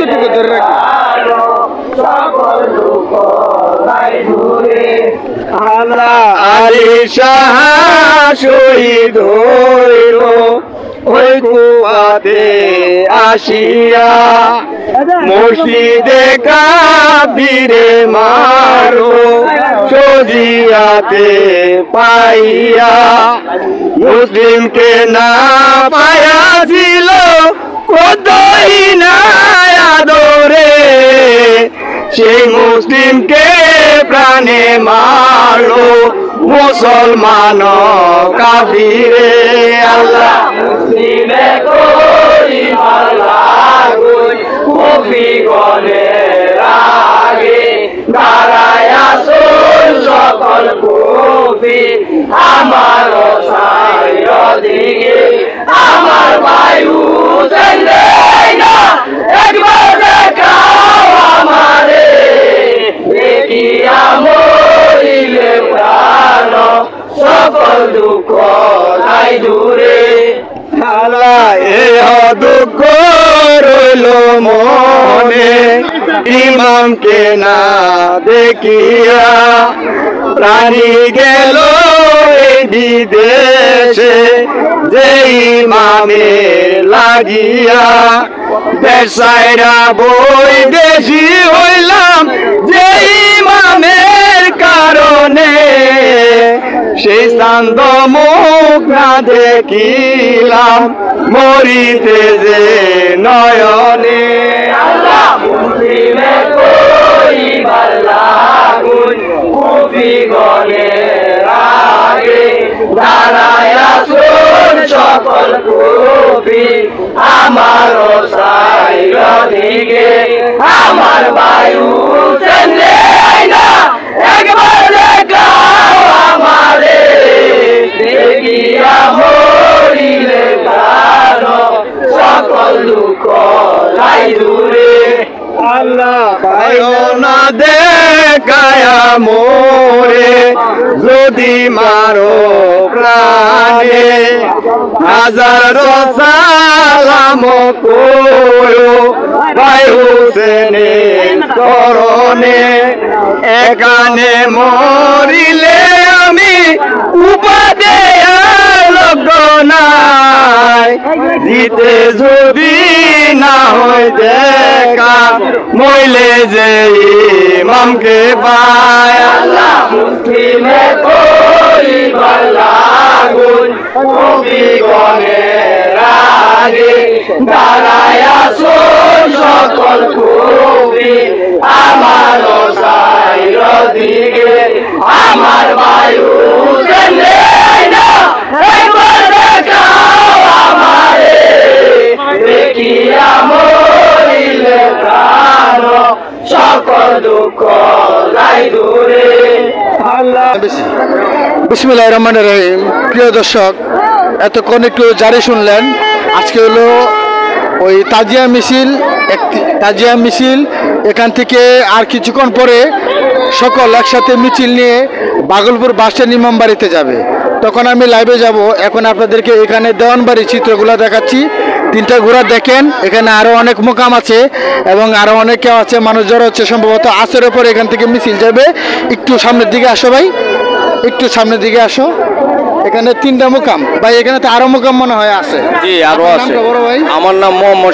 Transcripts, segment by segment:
এইটুকু ধরে রাখি। আল্লাহ আলী শাহ শহীদ হইল ওই কুয়াতে আসিয়া, মসজিদে কাফিরে মারো সজিয়াতে পাইয়া, মুসলিমকে না পাইয়াছিল কতই না আদরে, সেই মুসলিমকে প্রাণে মারলো মুসলমান কাফিরে। আল্লাহ মুসলিমে করি লাগুন কফি গলে রাগে, দাঁড়ায় আসুন সকল কফি আমার দিকে, আমার বায়ু চলে না একবার দেখাও আমারে, দেখিয়া মরিলে প্রাণ সকল দুঃখ নাই দূরে। আল্লাহ এ দুঃখ রইল মনে, ইমামকে না দেখিয়া, প্রাণী গেল এই বিদেশে যে ইমামে লাগিয়া, বেসাইরা বই বেশি হইলাম যে ইমামের কারণে, সেই শান্ত মুখ না দেখিলাম মরিতে যে নয়নে। আল্লাহ মুসলিমে করিবার লাগুন কফি গলে রাগে, দাঁড়ায় আসুন সকল কফি আমার সাইর দিকে, আমার বায়ু চলে না একবার দেখাও আমারে, দেখিয়া মরিলে প্রাণ সকল দুঃখ নাই দূরে। আল্লাহ পাইও না দেখায়া মোরে যদি মারো প্রাণে, হাজার সালাম করো ভাই হুসেনের চরণে, এখানে মরিলে আমি উপাদে নাই, দিতে যদি না হয় দেখা মইলে যে ইমামকে পায়। আল্লাহ মুসলিমে করিবার লাগুন কফি গলে রাগে, দাঁড়ায় আসুন সকল কফি আমার সাইর দিকে, আমার বায়ু চলে না একবার দেখাও আমারে, দেখিয়া মরিলে প্রাণ সকল দুঃখ নাই দূরে। আল্লাহ। বিসমিল্লাহির রহমানির রহিম। প্রিয় দর্শক, এতক্ষণ একটু জারি শুনলেন। আজকে হলো ওই তাজিয়া মিছিল, এখান থেকে আর কিছুক্ষণ পরে সকল একসাথে মিছিল নিয়ে বাগলপুর বাস স্ট্যান্ড ইমামবাড়িতে যাবে। তখন আমি লাইভে যাব। এখন আপনাদেরকে এখানে দেওয়ানবাড়ির চিত্রগুলো দেখাচ্ছি। তিনটা ঘোড়া দেখেন, এখানে আরও অনেক মোকাম আছে এবং আরও অনেকে আছে, মানুষ জড়ো হচ্ছে। সম্ভবত আসরের পরে এখান থেকে মিছিল যাবে। একটু সামনের দিকে আসো ভাই, একটু সামনের দিকে আসো। এখানে তিনটা মোকাম ভাই, এখানে তো আরো মোকাম মনে হয় আছে। জি আরো আছে। বড় ভাই আমার নাম মোহাম্মদ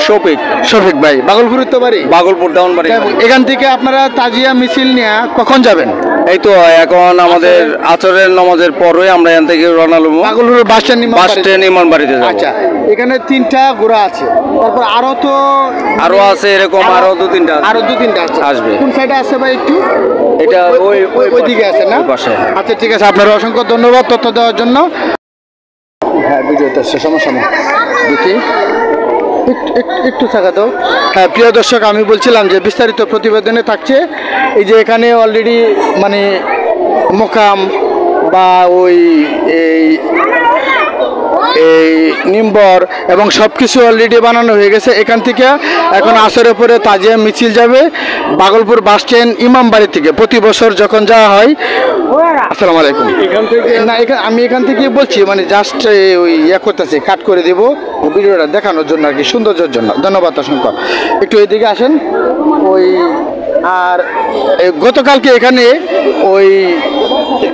শফিক ভাই। বাগলপুরের তো বাড়ি? বাগলপুর দেওয়ানবাড়ি। এখান থেকে আপনারা তাজিয়া মিছিল নিয়ে কখন যাবেন? এই তো এখন আমাদের আসরের নামাজের পরে আমরা এখান থেকে রওনা হব বাগলপুর বাস স্ট্যান্ড ইমামবাড়িতে যাব। আচ্ছা, এখানে তিনটা ঘোড়া আছে, তারপর আরো আছে এরকম আরো দু তিনটা আসবে। কোন সাইডে আছে ভাই? একটু এটা ওই দিকে আছে না? আচ্ছা ঠিক আছে, আপনার অসংখ্য ধন্যবাদ তথ্য দেওয়ার জন্য। হ্যাঁ, ভিডিওতে সমস্যা নেই, দেখি একটু থাকা দাও। হ্যাঁ প্রিয় দর্শক, আমি বলছিলাম যে বিস্তারিত প্রতিবেদনে থাকছে এই যে এখানে অলরেডি মানে মোকাম বা ওই এই নিম্বর এবং সব কিছু অলরেডি বানানো হয়ে গেছে। এখান থেকে এখন আসরের পরে তাজিয়া মিছিল যাবে বাগলপুর বাস স্ট্যান্ড ইমামবাড়ি থেকে। প্রতি বছর যখন যাওয়া হয় আসসালামু আলাইকুম। না আমি এখান থেকে বলছি, মানে জাস্ট ওই করতেছি, কাট করে দেব ভিডিওটা দেখানোর জন্য আর কি, সৌন্দর্যের জন্য। ধন্যবাদ অসংখ্য। একটু এদিকে আসেন। ওই আর গতকালকে এখানে ওই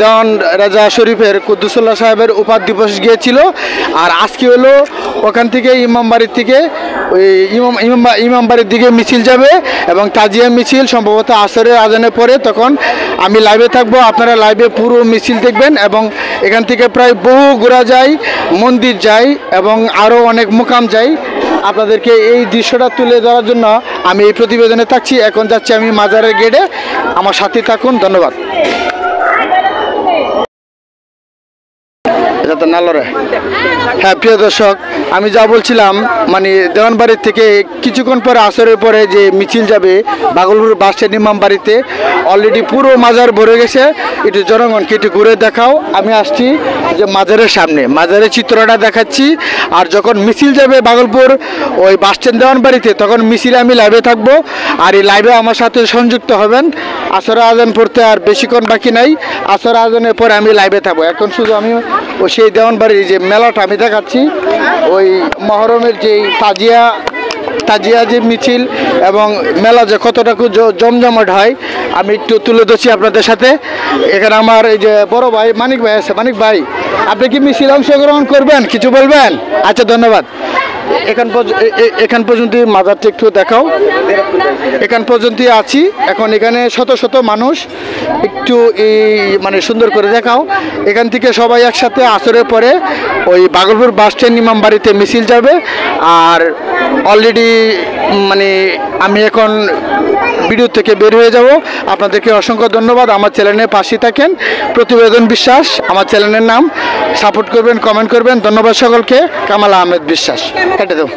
দেওয়ান রাজা শরীফের কুদ্দুসুল্লাহ সাহেবের উপাধি দিবস গিয়েছিল, আর আজকে হলো ওখান থেকে ইমামবাড়ির থেকে ওই ইমামবাড়ির দিকে মিছিল যাবে এবং তাজিয়া মিছিল সম্ভবত আসরের আজানের পরে। তখন আমি লাইভে থাকবো, আপনারা লাইভে পুরো মিছিল দেখবেন। এবং এখান থেকে প্রায় বহু ঘোরা যায়, মন্দির যায় এবং আরও অনেক মুকাম যায়। আপনাদেরকে এই দৃশ্যটা তুলে ধরার জন্য আমি এই প্রতিবেদনে থাকছি। এখন যাচ্ছি আমি মাজারের গেটে, আমার সাথে থাকুন। ধন্যবাদ। যাতে না লড়ে। হ্যাঁ প্রিয় দর্শক, আমি যা বলছিলাম, মানে দেওয়ানবাড়ির থেকে কিছুক্ষণ পরে আসরের পরে যে মিছিল যাবে বাগলপুর বাস স্ট্যান্ড ইমামবাড়িতে, অলরেডি পুরো মাজার ভরে গেছে। একটু জনগণকে একটু ঘুরে দেখাও। আমি আসছি যে মাজারের সামনে, মাজারের চিত্রটা দেখাচ্ছি। আর যখন মিছিল যাবে বাগলপুর ওই বাস স্ট্যান্ড দেওয়ানবাড়িতে, তখন মিছিলে আমি লাইভে থাকবো। আর এই লাইভে আমার সাথে সংযুক্ত হবেন। আসর আজান পড়তে আর বেশিক্ষণ বাকি নাই, আসর আজানের পরে আমি লাইভে থাকবো। এখন শুধু আমি ও সেই দেওয়ানবাড়ির যে মেলাটা আমি দেখাচ্ছি, ওই মহরমের যে তাজিয়া যে মিছিল এবং মেলা যে কতটুকু জমজমাট হয়, আমি একটু তুলে ধরছি আপনাদের সাথে। এখানে আমার এই যে বড় ভাই মানিক ভাই আছে। মানিক ভাই, আপনি কি মিছিল অংশগ্রহণ করবেন, কিছু বলবেন? আচ্ছা, ধন্যবাদ। এখান পর্যন্ত মাজারটা একটু দেখাও। এখান পর্যন্তই আছি এখন। এখানে শত শত মানুষ, একটু এই মানে সুন্দর করে দেখাও। এখান থেকে সবাই একসাথে আসরের পরে ওই বাগলপুর বাস স্ট্যান্ড ইমামবাড়িতে মিছিল যাবে। আর অলরেডি মানে আমি এখন ভিডিও থেকে বের হয়ে যাব। আপনাদেরকে অসংখ্য ধন্যবাদ। আমার চ্যানেলের পাশে থাকেন, প্রতিবেদন বিশ্বাস আমার চ্যানেলের নাম। সাপোর্ট করবেন, কমেন্ট করবেন। ধন্যবাদ সকলকে। কামাল আহমেদ বিশ্বাস। কেটে দাও।